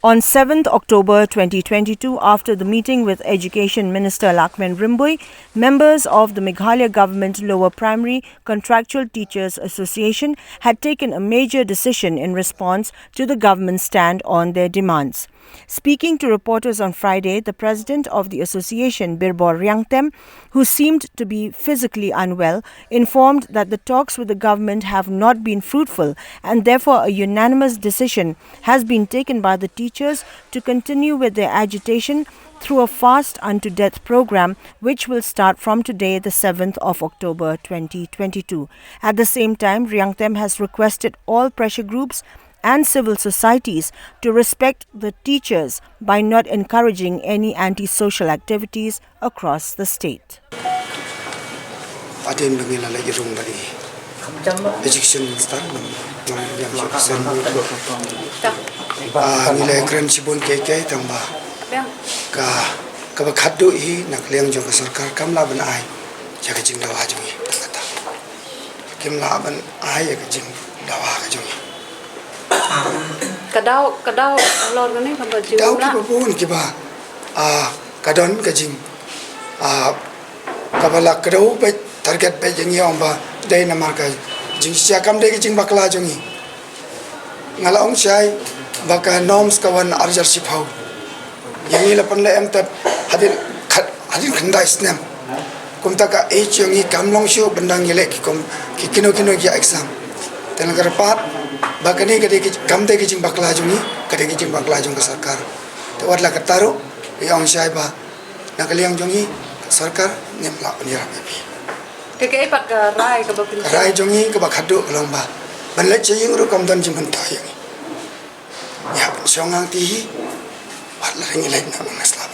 On 7th October 2022, after the meeting with Education Minister Lahkmen Rymbui, members of the Meghalaya Government Lower Primary Contractual Teachers Association had taken a major decision in response to the government's stand on their demands. Speaking to reporters on Friday, the president of the association, Birbor Riangtem, who seemed to be physically unwell, informed that the talks with the government have not been fruitful and therefore a unanimous decision has been taken by the teachers to continue with their agitation through a fast unto death program which will start from today, the 7th of October 2022. At the same time, Riangtem has requested all pressure groups and civil societies to respect the teachers by not encouraging any anti-social activities across the state. Kadau lor gani khambar jiwa la pun kiba kadon kajing kabala kadau pe target pe jengi omba dai namar ka jing sia kam dai jing bakla jongi ngala ong sai baka norms kawan arjar sipau yangi lapan le em tap hadin khandai snam kumta ka e jongi kamlong shu bandang yele ki kom ki kino ki exam telang karpat bakani kade kamde ki jing bakla jongi kade ki jing bakla jong ka sarkar to watla kataru yang sai ba nakaliang jongi sarkar nyamla penira pi ke pat ka rai ka bapin rai jongi ka bakhadu lomba banle ching ru kam don jing ta yang ya songang ti watla ngi lek na masla